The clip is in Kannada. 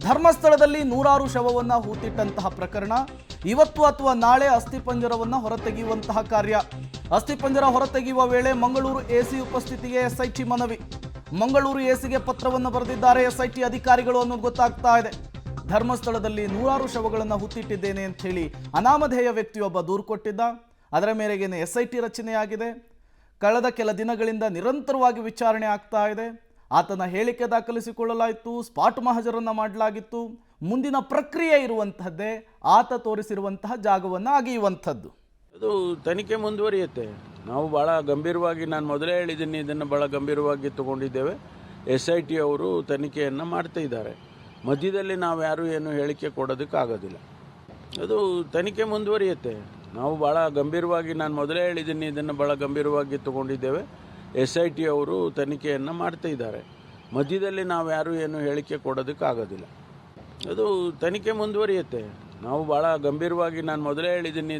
ಧರ್ಮಸ್ಥಳದಲ್ಲಿ ನೂರಾರು ಶವವನ್ನು ಹೂತಿಟ್ಟಂತಹ ಪ್ರಕರಣ ಇವತ್ತು ಅಥವಾ ನಾಳೆ ಅಸ್ಥಿಪಂಜರವನ್ನು ಹೊರತೆಗೆಯುವಂತಹ ಕಾರ್ಯ. ಅಸ್ಥಿಪಂಜರ ಹೊರತೆಗೆಯುವ ವೇಳೆ ಮಂಗಳೂರು ಎಸಿ ಉಪಸ್ಥಿತಿಗೆ ಎಸ್ಐಟಿ ಮನವಿ. ಮಂಗಳೂರು ಎಸಿಗೆ ಪತ್ರವನ್ನು ಬರೆದಿದ್ದಾರೆ ಎಸ್ಐಟಿ ಅಧಿಕಾರಿಗಳು ಅನ್ನೋದು ಗೊತ್ತಾಗ್ತಾ ಇದೆ. ಧರ್ಮಸ್ಥಳದಲ್ಲಿ ನೂರಾರು ಶವಗಳನ್ನು ಹೂತಿಟ್ಟಿದ್ದೇನೆ ಅಂತ ಹೇಳಿ ಅನಾಮಧೇಯ ವ್ಯಕ್ತಿಯೊಬ್ಬ ದೂರು ಕೊಟ್ಟಿದ್ದ. ಅದರ ಮೇರೆಗೆ ಎಸ್ಐಟಿ ರಚನೆಯಾಗಿದೆ. ಕಳೆದ ಕೆಲ ದಿನಗಳಿಂದ ನಿರಂತರವಾಗಿ ವಿಚಾರಣೆ ಆಗ್ತಾ ಇದೆ. ಆತನ ಹೇಳಿಕೆ ದಾಖಲಿಸಿಕೊಳ್ಳಲಾಯಿತು, ಸ್ಪಾಟ್ ಮಹಜರನ್ನು ಮಾಡಲಾಗಿತ್ತು. ಮುಂದಿನ ಪ್ರಕ್ರಿಯೆ ಇರುವಂತಹದ್ದೇ ಆತ ತೋರಿಸಿರುವಂತಹ ಜಾಗವನ್ನು ಅಗೆಯುವಂಥದ್ದು. ಅದು ತನಿಖೆ ಮುಂದುವರಿಯುತ್ತೆ. ನಾವು ಭಾಳ ಗಂಭೀರವಾಗಿ, ನಾನು ಮೊದಲೇ ಹೇಳಿದ್ದೀನಿ, ಇದನ್ನು ಭಾಳ ಗಂಭೀರವಾಗಿ ತಗೊಂಡಿದ್ದೇವೆ. SIT ಅವರು ತನಿಖೆಯನ್ನು ಮಾಡ್ತಾ ಇದ್ದಾರೆ. ಮಧ್ಯದಲ್ಲಿ ನಾವು ಯಾರು ಏನು ಹೇಳಿಕೆ ಕೊಡೋದಕ್ಕಾಗೋದಿಲ್ಲ. ಅದು ತನಿಖೆ ಮುಂದುವರಿಯುತ್ತೆ. ನಾವು ಭಾಳ ಗಂಭೀರವಾಗಿ, ನಾನು ಮೊದಲೇ ಹೇಳಿದ್ದೀನಿ, ಇದನ್ನು ಭಾಳ ಗಂಭೀರವಾಗಿ ತಗೊಂಡಿದ್ದೇವೆ. SIT ಅವರು ತನಿಖೆಯನ್ನು ಮಾಡ್ತಾ ಇದ್ದಾರೆ. ಮಧ್ಯದಲ್ಲಿ ನಾವು ಯಾರು ಏನು ಹೇಳಿಕೆ ಕೊಡೋದಕ್ಕಾಗೋದಿಲ್ಲ. ಅದು ತನಿಖೆ ಮುಂದುವರಿಯುತ್ತೆ. ನಾವು ಭಾಳ ಗಂಭೀರವಾಗಿ, ನಾನು ಮೊದಲೇ ಹೇಳಿದ್ದೀನಿ.